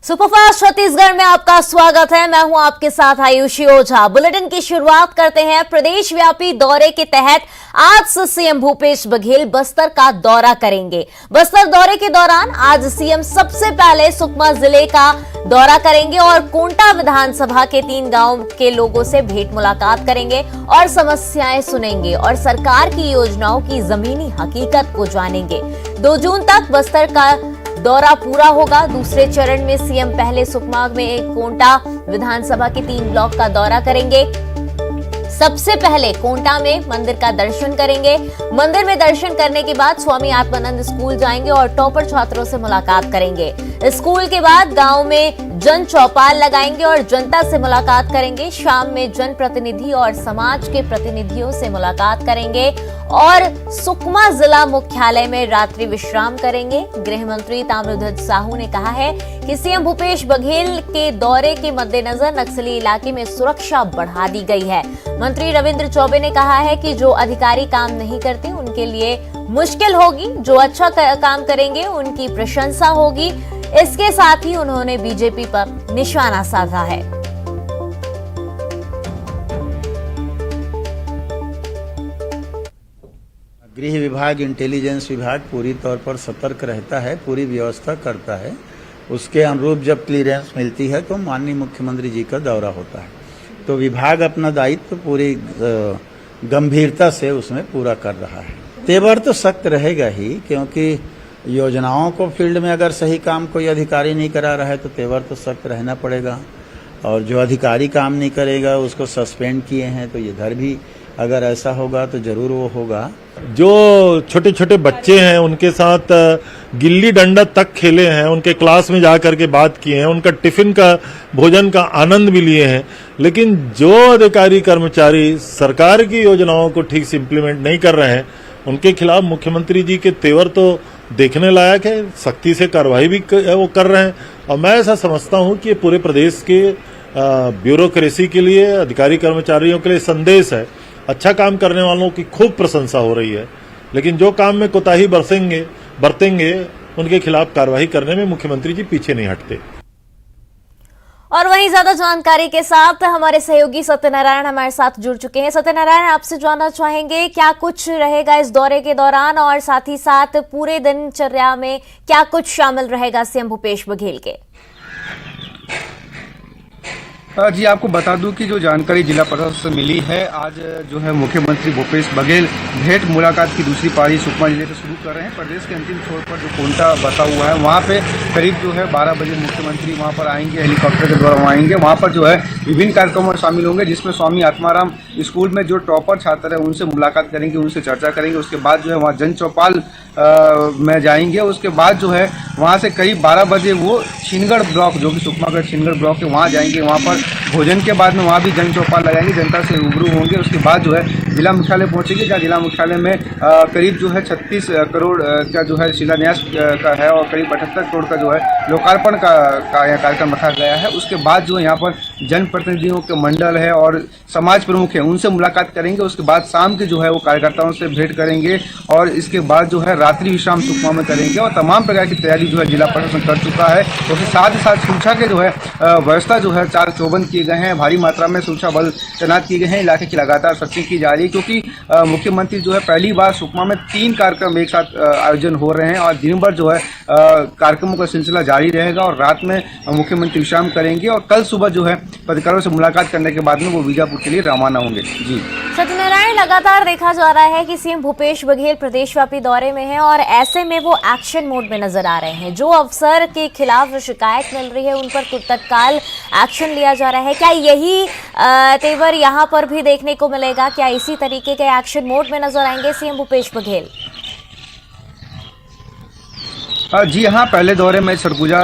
Superfast Chhattisgarh में आपका स्वागत है। मैं हूं आपके साथ आयुषी ओझा। बुलेटिन की शुरुआत करते हैं। प्रदेश व्यापी दौरे के तहत आज से सीएम भूपेश बघेल बस्तर का दौरा करेंगे। बस्तर दौरे के दौरान आज सीएम सबसे पहले सुकमा जिले का दौरा करेंगे और कोंटा विधानसभा के 3 गांव के लोगों से भेंट मुलाकात करेंगे और समस्याएं सुनेंगे और सरकार की योजनाओं की जमीनी हकीकत को जानेंगे। 2 जून तक बस्तर का दौरा पूरा होगा। दूसरे चरण में सीएम पहले सुकमा में कोंटा विधानसभा के 3 ब्लॉक का दौरा करेंगे। सबसे पहले कोंटा में मंदिर का दर्शन करेंगे। मंदिर में दर्शन करने के बाद स्वामी आत्मानंद स्कूल जाएंगे और टॉपर छात्रों से मुलाकात करेंगे। स्कूल के बाद गांव में जन चौपाल लगाएंगे और जनता से मुलाकात करेंगे। शाम में जनप्रतिनिधि और समाज के प्रतिनिधियों से मुलाकात करेंगे और सुकमा जिला मुख्यालय में रात्रि विश्राम करेंगे। गृह मंत्री ताम्रध्वज साहू ने कहा है कि सीएम भूपेश बघेल के दौरे के मद्देनजर नक्सली इलाके में सुरक्षा बढ़ा दी गई है। मंत्री रविंद्र चौबे ने कहा है कि जो अधिकारी काम नहीं करते उनके लिए मुश्किल होगी, जो अच्छा काम करेंगे उनकी प्रशंसा होगी। इसके साथ ही उन्होंने बीजेपी पर निशाना साधा है। गृह विभाग, इंटेलिजेंस विभाग पूरी तौर पर सतर्क रहता है, पूरी व्यवस्था करता है। उसके अनुरूप जब क्लीयरेंस मिलती है तो माननीय मुख्यमंत्री जी का दौरा होता है, तो विभाग अपना दायित्व पूरी गंभीरता से उसमें पूरा कर रहा है। तेवर तो सख्त रहेगा ही, क्योंकि योजनाओं को फील्ड में अगर सही काम कोई अधिकारी नहीं करा रहा है तो तेवर तो सख्त रहना पड़ेगा, और जो अधिकारी काम नहीं करेगा उसको सस्पेंड किए हैं, तो इधर भी अगर ऐसा होगा तो जरूर वो होगा। जो छोटे छोटे बच्चे हैं उनके साथ गिल्ली डंडा तक खेले हैं, उनके क्लास में जा करके बात किए हैं, उनका टिफिन का भोजन का आनंद भी लिए हैं। लेकिन जो अधिकारी कर्मचारी सरकार की योजनाओं को ठीक से इम्प्लीमेंट नहीं कर रहे हैं, उनके खिलाफ मुख्यमंत्री जी के तेवर तो देखने लायक है। सख्ती से कार्रवाई भी वो कर रहे हैं, और मैं ऐसा समझता हूं कि ये पूरे प्रदेश के ब्यूरोक्रेसी के लिए, अधिकारी कर्मचारियों के लिए संदेश है। अच्छा काम करने वालों की खूब प्रशंसा हो रही है, लेकिन जो काम में कोताही बरतेंगे उनके खिलाफ कार्रवाई करने में मुख्यमंत्री जी पीछे नहीं हटते। और वहीं ज्यादा जानकारी के साथ हमारे सहयोगी सत्यनारायण हमारे साथ जुड़ चुके हैं। सत्यनारायण, आपसे जानना चाहेंगे क्या कुछ रहेगा इस दौरे के दौरान, और साथ ही साथ पूरे दिनचर्या में क्या कुछ शामिल रहेगा सीएम भूपेश बघेल के? जी, आपको बता दूं कि जो जानकारी जिला प्रशासन से मिली है, आज जो है मुख्यमंत्री भूपेश बघेल भेंट मुलाकात की दूसरी पारी सुकमा जिले से शुरू कर रहे हैं। प्रदेश के अंतिम छोर पर जो कोंटा बसा हुआ है वहाँ पे करीब जो है 12 बजे मुख्यमंत्री वहाँ पर आएंगे, हेलीकॉप्टर के द्वारा वहाँ आएंगे। वहाँ पर जो है विभिन्न कार्यक्रमों में शामिल होंगे, जिसमें स्वामी आत्माराम स्कूल में जो टॉपर छात्र है उनसे मुलाकात करेंगे, उनसे चर्चा करेंगे। उसके बाद जो है वहाँ जन चौपाल में जाएंगे। उसके बाद जो है वहाँ से करीब 12 बजे वो छिनगढ़ ब्लॉक, जो कि सुकमा का छिनगढ़ ब्लॉक है, वहाँ जाएंगे। वहाँ पर भोजन के बाद में वहाँ भी जन चौपाल लगाएंगे, जनता से रूबरू होंगे। उसके बाद जो है जिला मुख्यालय पहुँचेंगे, जहाँ जिला मुख्यालय में करीब जो है 36 करोड़ का जो है शिलान्यास का है और करीब 78 करोड़ का जो है लोकार्पण का यहाँ कार्यक्रम रखा गया है। उसके बाद जो है यहाँ पर जनप्रतिनिधियों के मंडल है और समाज प्रमुख है, उनसे मुलाकात करेंगे। उसके बाद शाम के जो है वो कार्यकर्ताओं से भेंट करेंगे और इसके बाद जो है रात्रि विश्राम सुकमा में करेंगे। और तमाम प्रकार की तैयारी जो है जिला प्रशासन कर चुका है। उसके साथ ही साथ सुरक्षा के जो है व्यवस्था जो है 4 चौबंद किए गए हैं, भारी मात्रा में सुरक्षा बल तैनात किए गए हैं। इलाके की लगातार सर्चिंग की जा रही है, क्योंकि मुख्यमंत्री जो है पहली बार सुकमा में 3 कार्यक्रम एक साथ आयोजन हो रहे हैं और दिन भर जो है कार्यक्रमों का सिलसिला जारी रहेगा और रात में मुख्यमंत्री विश्राम करेंगे और कल सुबह जो है पत्रकारों से मुलाकात करने के बाद में वो बीजापुर के लिए रवाना होंगे। जी सत्यनारायण, लगातार देखा जा रहा है कि सीएम भूपेश बघेल प्रदेशव्यापी दौरे में हैं और ऐसे में वो एक्शन मोड में नजर आ रहे हैं। जो अफसर के खिलाफ शिकायत मिल रही है उन पर तत्काल एक्शन लिया जा रहा है। क्या यही तेवर यहाँ पर भी देखने को मिलेगा? क्या इसी तरीके के एक्शन मोड में नजर आएंगे सीएम भूपेश बघेल? जी हाँ, पहले दौरे में सरगुजा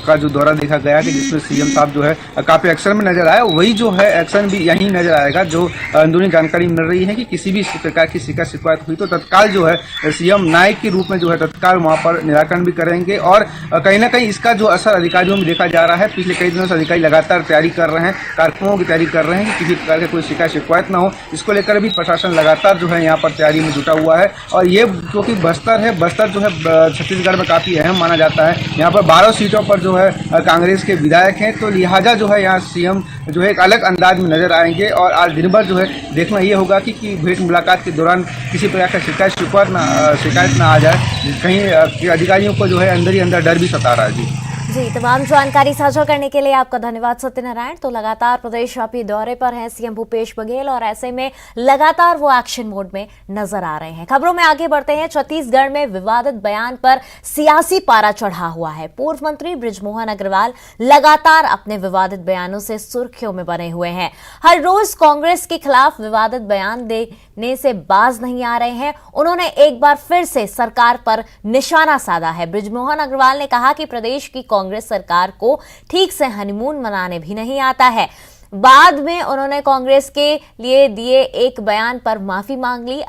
का जो दौरा देखा गया कि जिसमें सीएम साहब जो है काफी एक्शन में नजर आया, वही जो है एक्शन भी यहीं नजर आएगा। जो अंदरूनी जानकारी मिल रही है कि किसी भी प्रकार की शिकायत हुई तो तत्काल जो है सीएम नायक के रूप में जो है तत्काल वहां पर निराकरण भी करेंगे। और कहीं ना कहीं इसका जो असर अधिकारियों में देखा जा रहा है। पिछले कई दिनों से अधिकारी लगातार तैयारी कर रहे हैं, कार्यक्रमों की तैयारी कर रहे हैं कि किसी प्रकार की कोई शिकायत न हो। इसको लेकर भी प्रशासन लगातार जो है यहाँ पर तैयारी में जुटा हुआ है। और ये क्योंकि बस्तर है, बस्तर जो है छत्तीसगढ़ में काफी काफ़ी अहम माना जाता है। यहाँ पर 12 सीटों पर जो है कांग्रेस के विधायक हैं, तो लिहाजा जो है यहाँ सीएम जो है एक अलग अंदाज में नजर आएंगे और आज दिन भर जो है देखना ये होगा कि भेंट मुलाकात के दौरान किसी प्रकार का शिकायत ना आ जाए, कहीं अधिकारियों को जो है अंदर ही अंदर डर भी सता रहा है। जी, तमाम जानकारी साझा करने के लिए आपका धन्यवाद सत्यनारायण। तो लगातार प्रदेशव्यापी दौरे पर हैं सीएम भूपेश बघेल और ऐसे में लगातार वो एक्शन मोड में नजर आ रहे हैं। खबरों में आगे बढ़ते हैं। छत्तीसगढ़ में विवादित बयान पर सियासी पारा चढ़ा हुआ है। पूर्व मंत्री बृजमोहन अग्रवाल लगातार अपने विवादित बयानों से सुर्खियों में बने हुए हैं। हर रोज कांग्रेस के खिलाफ विवादित बयान देने से बाज नहीं आ रहे हैं। उन्होंने एक बार फिर से सरकार पर निशाना साधा है। बृजमोहन अग्रवाल ने कहा कि प्रदेश की कांग्रेस सरकार को ठीक से हनीमून मनाने भी नहीं आता है। बाद में उन्होंने कांग्रेस के लिए दिए एक बयान पर माफी मांग ली।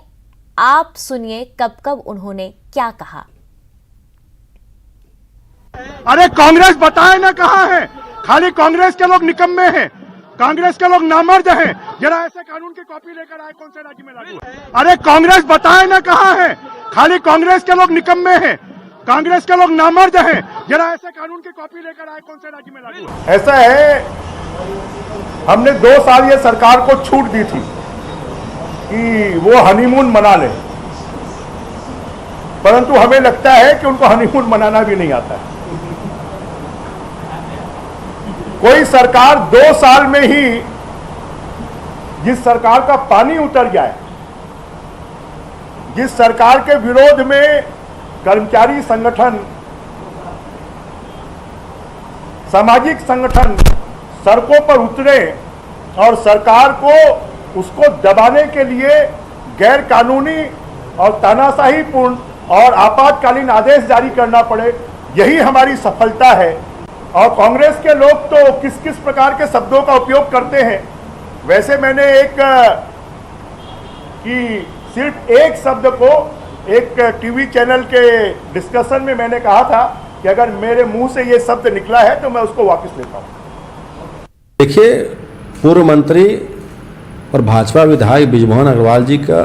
आप सुनिए कब कब उन्होंने क्या कहा। अरे कांग्रेस बताए ना कहां है, खाली कांग्रेस के लोग निकम्मे हैं, कांग्रेस के लोग नामर्द हैं। जरा ऐसे कानून की कॉपी लेकर आए, कौन से राज्य में लागू है? अरे कांग्रेस बताए ना कहां है, खाली कांग्रेस के लोग निकम्मे हैं, कांग्रेस के लोग नामर्द हैं। जरा ऐसे कानून की कॉपी लेकर आए, कौन से राज्य में लागू है? ऐसा है, हमने 2 साल ये सरकार को छूट दी थी कि वो हनीमून मना ले, परंतु हमें लगता है कि उनको हनीमून मनाना भी नहीं आता है। कोई सरकार 2 साल में ही जिस सरकार का पानी उतर जाए, जिस सरकार के विरोध में कर्मचारी संगठन, सामाजिक संगठन सड़कों पर उतरे और सरकार को उसको दबाने के लिए गैर कानूनी और तानाशाहीपूर्ण और आपातकालीन आदेश जारी करना पड़े, यही हमारी सफलता है। और कांग्रेस के लोग तो किस किस प्रकार के शब्दों का उपयोग करते हैं। वैसे मैंने सिर्फ एक शब्द को एक टीवी चैनल के डिस्कशन में मैंने कहा था कि अगर मेरे मुंह से ये शब्द निकला है तो मैं उसको वापस लेता हूं। देखिए, पूर्व मंत्री और भाजपा विधायक बृजमोहन अग्रवाल जी का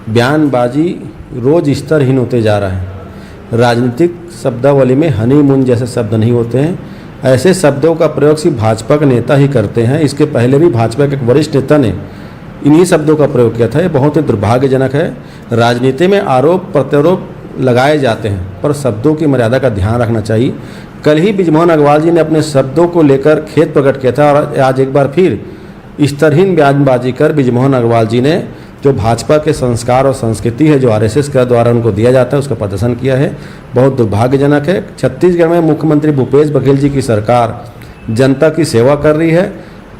बयानबाजी रोज स्तरहीन होते जा रहा है। राजनीतिक शब्दावली में हनीमून जैसे शब्द नहीं होते हैं। ऐसे शब्दों का प्रयोग सिर्फ भाजपा के नेता ही करते हैं। इसके पहले भी भाजपा के एक वरिष्ठ नेता ने इन्हीं शब्दों का प्रयोग किया था। ये बहुत ही दुर्भाग्यजनक है। राजनीति में आरोप प्रत्यारोप लगाए जाते हैं, पर शब्दों की मर्यादा का ध्यान रखना चाहिए। कल ही बृजमोहन अग्रवाल जी ने अपने शब्दों को लेकर खेद प्रकट किया था और आज एक बार फिर स्तरहीन बयानबाजी कर बृजमोहन अग्रवाल जी ने जो भाजपा के संस्कार और संस्कृति है, जो आरएसएस के द्वारा उनको दिया जाता है, उसका प्रदर्शन किया है। बहुत दुर्भाग्यजनक है। छत्तीसगढ़ में मुख्यमंत्री भूपेश बघेल जी की सरकार जनता की सेवा कर रही है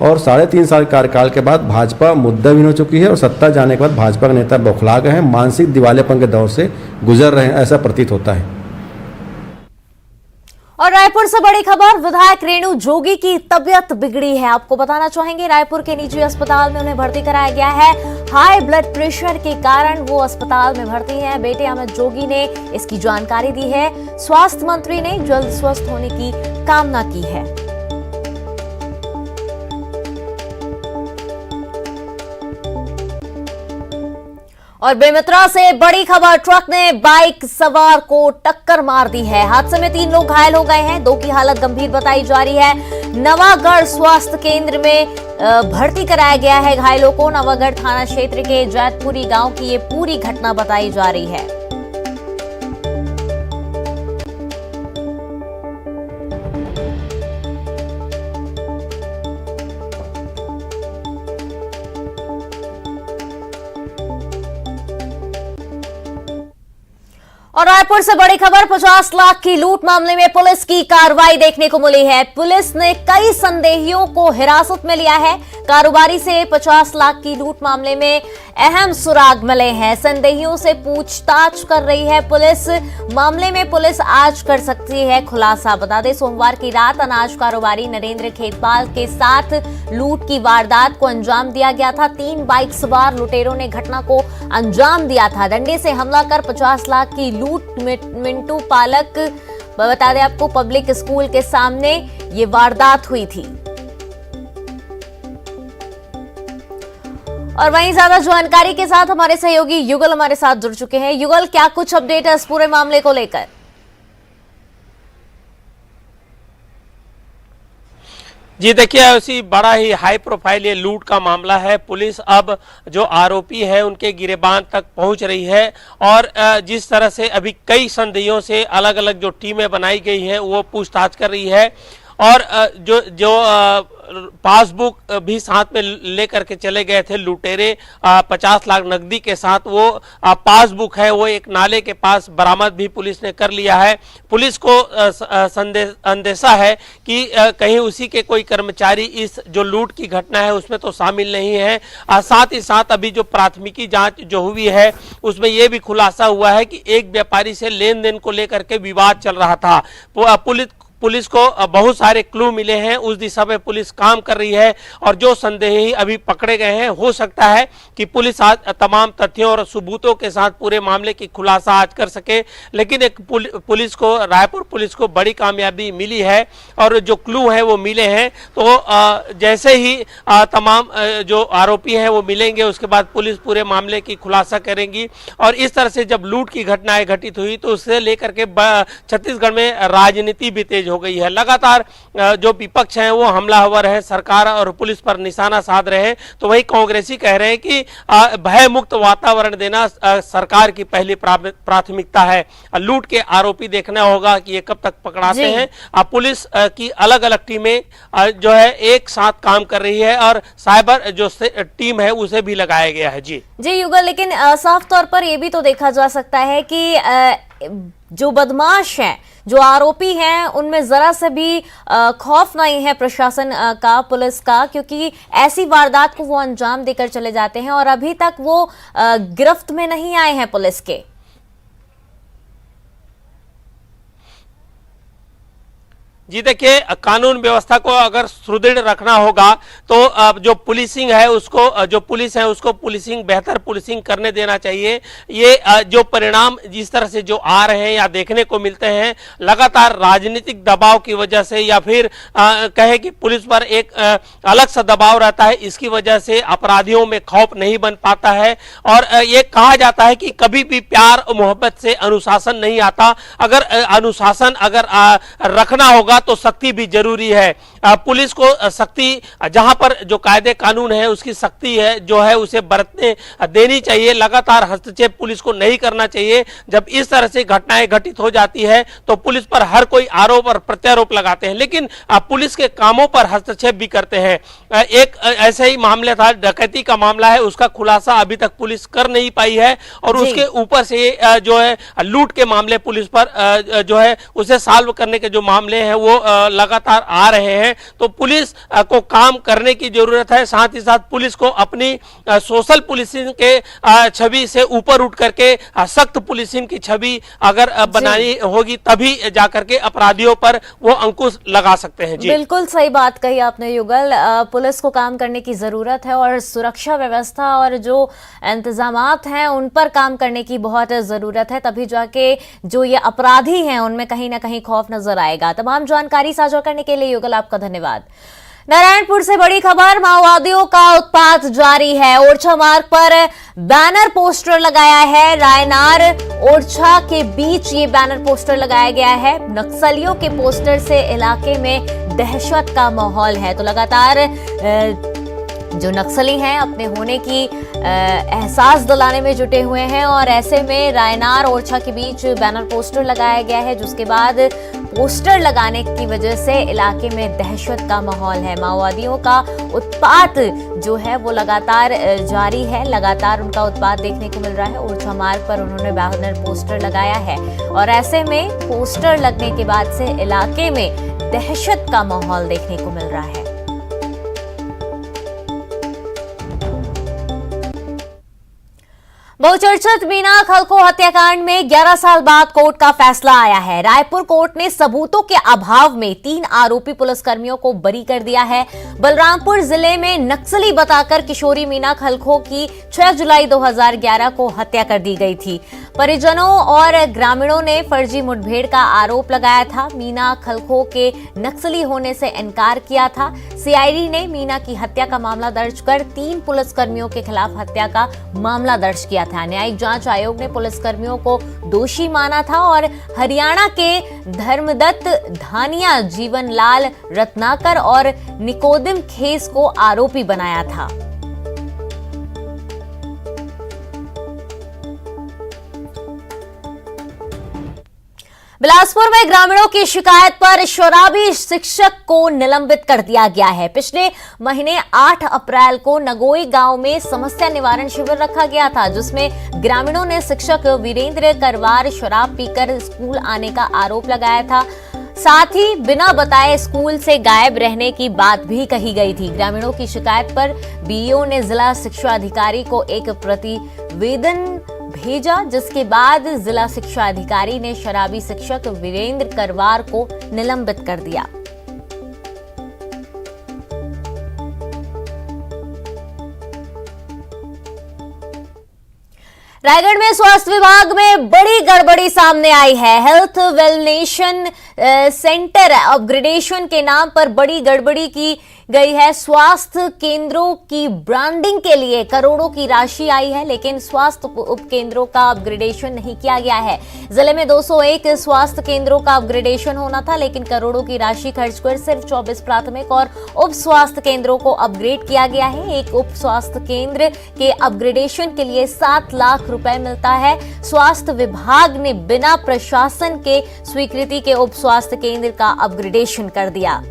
और 3.5 साल कार्यकाल के बाद भाजपा मुद्दाहीन हो चुकी है और सत्ता जाने के बाद भाजपा के नेता बौखला गए हैं, मानसिक दिवालियापन के दौर से गुजर रहे हैं, ऐसा प्रतीत होता है। और रायपुर से बड़ी खबर, विधायक रेणु जोगी की तबीयत बिगड़ी है। आपको बताना चाहेंगे, रायपुर के निजी अस्पताल में उन्हें भर्ती कराया गया है। हाई ब्लड प्रेशर के कारण वो अस्पताल में भर्ती हैं। बेटे अमित जोगी ने इसकी जानकारी दी है। स्वास्थ्य मंत्री ने जल्द स्वस्थ होने की कामना की है। और बेमित्रा से बड़ी खबर, ट्रक ने बाइक सवार को टक्कर मार दी है। हादसे में 3 लोग घायल हो गए हैं, 2 की हालत गंभीर बताई जा रही है। नवागढ़ स्वास्थ्य केंद्र में भर्ती कराया गया है घायलों को। नवागढ़ थाना क्षेत्र के जैतपुरी गांव की ये पूरी घटना बताई जा रही है। और रायपुर से बड़ी खबर, 50 लाख की लूट मामले में पुलिस की कार्रवाई देखने को मिली है। पुलिस ने कई संदेहियों को हिरासत में लिया है। कारोबारी से 50 लाख की लूट मामले में अहम सुराग मिले हैं। संदेहियों से पूछताछ कर रही है पुलिस। मामले में पुलिस आज कर सकती है खुलासा। बता दें, सोमवार की रात अनाज कारोबारी नरेंद्र खेतपाल के साथ लूट की वारदात को अंजाम दिया गया था। 3 बाइक सवार लुटेरों ने घटना को अंजाम दिया था। डंडे से हमला कर 50 लाख की लूट। मिंटू पालक, बता दें आपको, पब्लिक स्कूल के सामने ये वारदात हुई थी। और वहीं ज्यादा जानकारी के साथ हमारे सहयोगी युगल हमारे साथ जुड़ चुके हैं। युगल, क्या कुछ अपडेट है इस पूरे मामले को लेकर? जी देखिए, ऐसी बड़ा ही हाई प्रोफाइल ये लूट का मामला है। पुलिस अब जो आरोपी है उनके गिरेबान तक पहुंच रही है और जिस तरह से अभी कई संदेहों से अलग अलग जो टीमें बनाई गई हैं वो पूछताछ कर रही है और जो पासबुक भी साथ में लेकर के चले गए थे लुटेरे 50 लाख नकदी के साथ, वो पासबुक है वो एक नाले के पास बरामद भी पुलिस ने कर लिया है। पुलिस को अंदेशा है कि कहीं उसी के कोई कर्मचारी इस जो लूट की घटना है उसमें तो शामिल नहीं है। साथ ही साथ अभी जो प्राथमिकी जांच जो हुई है उसमें यह भी खुलासा हुआ है कि एक व्यापारी से लेन देन को लेकर के विवाद चल रहा था। पुलिस को बहुत सारे क्लू मिले हैं, उस दिशा में पुलिस काम कर रही है और जो संदेही अभी पकड़े गए हैं हो सकता है कि पुलिस आज तमाम तथ्यों और सबूतों के साथ पूरे मामले की खुलासा आज कर सके। लेकिन एक पुलिस को, रायपुर पुलिस को बड़ी कामयाबी मिली है और जो क्लू हैं वो मिले हैं। तो जैसे ही तमाम जो आरोपी हैं वो मिलेंगे उसके बाद पुलिस पूरे मामले की खुलासा करेंगी। और इस तरह से जब लूट की घटनाएं घटित हुई तो उससे लेकर के छत्तीसगढ़ में राजनीति भी तेज हो गई है। लगातार जो विपक्ष हैं वो हमलावर है, सरकार और पुलिस पर निशाना साध रहे हैं। तो वही कांग्रेसी कह रहे हैं कि भय मुक्त वातावरण देना सरकार की पहली प्राथमिकता है। लूट के आरोपी देखना होगा कि ये कब तक पकड़ाते हैं। पुलिस की अलग अलग टीमें जो है एक साथ काम कर रही है और साइबर जो टीम है उसे भी लगाया गया है। जी युगल, लेकिन साफ तौर पर यह भी तो देखा जा सकता है कि जो बदमाश हैं, जो आरोपी हैं, उनमें जरा से भी खौफ नहीं है प्रशासन का, पुलिस का, क्योंकि ऐसी वारदात को वो अंजाम देकर चले जाते हैं और अभी तक वो गिरफ्त में नहीं आए हैं पुलिस के। जी देखिए, कानून व्यवस्था को अगर सुदृढ़ रखना होगा तो जो पुलिसिंग है उसको, जो पुलिस है उसको बेहतर पुलिसिंग करने देना चाहिए। ये जो परिणाम जिस तरह से जो आ रहे हैं या देखने को मिलते हैं, लगातार राजनीतिक दबाव की वजह से या फिर कहे कि पुलिस पर एक अलग सा दबाव रहता है, इसकी वजह से अपराधियों में खौफ नहीं बन पाता है। और ये कहा जाता है कि कभी भी प्यार और मोहब्बत से अनुशासन नहीं आता। अगर अनुशासन अगर रखना होगा तो सख्ती भी जरूरी है। पुलिस को सख्ती, जहां पर जो कायदे कानून है उसकी सख्ती है जो है उसे बरतने देनी चाहिए। लगातार हस्तक्षेप पुलिस को नहीं करना चाहिए। जब इस तरह से घटनाएं घटित हो जाती है तो पुलिस पर हर कोई आरोप और प्रत्यारोप लगाते हैं, लेकिन पुलिस के कामों पर हस्तक्षेप भी करते हैं। एक ऐसे ही मामला था, डकैती का मामला है, उसका खुलासा अभी तक पुलिस कर नहीं पाई है और उसके ऊपर से जो है लूट के मामले पुलिस पर जो है उसे सॉल्व करने के जो मामले हैं वो लगातार आ रहे हैं। तो पुलिस को काम करने की जरूरत है। साथ ही साथ पुलिस को अपनी सोशल पुलिसिंग के छवि से ऊपर उठ करके सख्त पुलिसिंग की छवि अगर बनानी होगी तभी जाकर के अपराधियों पर वो अंकुश लगा सकते हैं। जी बिल्कुल सही बात कही आपने युगल। पुलिस को काम करने की जरूरत है और सुरक्षा व्यवस्था और जो इंतजामात हैं उन पर काम करने की बहुत जरूरत है, तभी जाके जो ये अपराधी हैं उनमें कहीं ना कहीं खौफ नजर आएगा। तमाम जानकारी साझा करने के लिए युगल आपका धन्यवाद। नारायणपुर से बड़ी खबर, माओवादियों का उत्पात जारी है। ओरछा मार्ग पर बैनर पोस्टर लगाया है। रायनार ओरछा के बीच ये बैनर पोस्टर लगाया गया है। नक्सलियों के पोस्टर से इलाके में दहशत का माहौल है। तो लगातार जो नक्सली हैं अपने होने की एहसास दिलाने में जुटे हुए हैं और ऐसे में रायनार ओरछा के बीच बैनर पोस्टर लगाया गया है, जिसके बाद पोस्टर लगाने की वजह से इलाके में दहशत का माहौल है। माओवादियों का उत्पात जो है वो लगातार जारी है। लगातार उनका उत्पात देखने को मिल रहा है। ओरछा मार्ग पर उन्होंने बैनर पोस्टर लगाया है और ऐसे में पोस्टर लगने के बाद से इलाके में दहशत का माहौल देखने को मिल रहा है। बहुचर्चित मीना खलखो हत्याकांड में 11 साल बाद कोर्ट का फैसला आया है। रायपुर कोर्ट ने सबूतों के अभाव में 3 आरोपी पुलिसकर्मियों को बरी कर दिया है। बलरामपुर जिले में नक्सली बताकर किशोरी मीना खलखो की 6 जुलाई 2011 को हत्या कर दी गई थी। परिजनों और ग्रामीणों ने फर्जी मुठभेड़ का आरोप लगाया था। मीना खलखो के नक्सली होने से इनकार किया था। सीआईडी ने मीना की हत्या का मामला दर्ज कर 3 पुलिसकर्मियों के खिलाफ हत्या का मामला दर्ज किया था। न्यायिक जांच आयोग ने पुलिसकर्मियों को दोषी माना था और हरियाणा के धर्मदत्त धानिया, जीवन लाल रत्नाकर और निकोदिम खेस को आरोपी बनाया था। बिलासपुर में ग्रामीणों की शिकायत पर शराबी शिक्षक को निलंबित कर दिया गया है। पिछले महीने 8 अप्रैल को नगोई गांव में समस्या निवारण शिविर रखा गया था, जिसमें ग्रामीणों ने शिक्षक वीरेंद्र करवार शराब पीकर स्कूल आने का आरोप लगाया था। साथ ही बिना बताए स्कूल से गायब रहने की बात भी कही गई थी। ग्रामीणों की शिकायत पर बीईओ ने जिला शिक्षा अधिकारी को एक प्रतिवेदन भेजा, जिसके बाद जिला शिक्षा अधिकारी ने शराबी शिक्षक वीरेंद्र करवार को निलंबित कर दिया। रायगढ़ में स्वास्थ्य विभाग में बड़ी गड़बड़ी सामने आई है। हेल्थ वेलनेशन सेंटर अपग्रेडेशन के नाम पर बड़ी गड़बड़ी की गई है। स्वास्थ्य केंद्रों की ब्रांडिंग के लिए करोड़ों की राशि आई है, लेकिन स्वास्थ्य उपकेंद्रों का अपग्रेडेशन नहीं किया गया है। जिले में 201 स्वास्थ्य केंद्रों का अपग्रेडेशन होना था, लेकिन करोड़ों की राशि खर्च कर सिर्फ 24 प्राथमिक और उप स्वास्थ्य केंद्रों को अपग्रेड किया गया है। एक उप स्वास्थ्य केंद्र के अपग्रेडेशन के लिए 7 लाख रुपए मिलता है। स्वास्थ्य विभाग ने बिना प्रशासन के स्वीकृति के उप स्वास्थ्य केंद्र का अपग्रेडेशन कर दिया।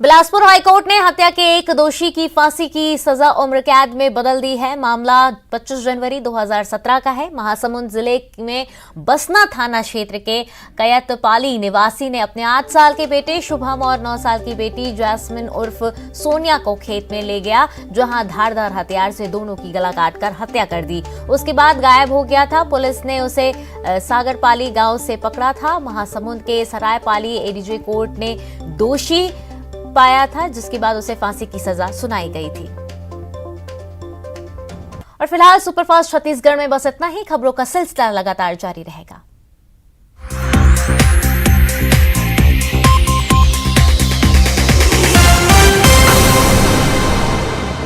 बिलासपुर हाईकोर्ट ने हत्या के एक दोषी की फांसी की सजा उम्र कैद में बदल दी है। मामला 25 जनवरी 2017 का है। महासमुंद जिले में बसना थाना क्षेत्र के कयतपाली निवासी ने अपने 8 साल के बेटे शुभम और 9 साल की बेटी जैस्मिन उर्फ सोनिया को खेत में ले गया, जहां धारदार हथियार से दोनों की गला काटकर हत्या कर दी। उसके बाद गायब हो गया था। पुलिस ने उसे सागरपाली गांव से पकड़ा था। महासमुंद के सरायपाली एडीजे कोर्ट ने दोषी पाया था, जिसके बाद उसे फांसी की सजा सुनाई गई थी। और फिलहाल सुपरफास्ट छत्तीसगढ़ में बस इतना ही। खबरों का सिलसिला लगातार जारी रहेगा।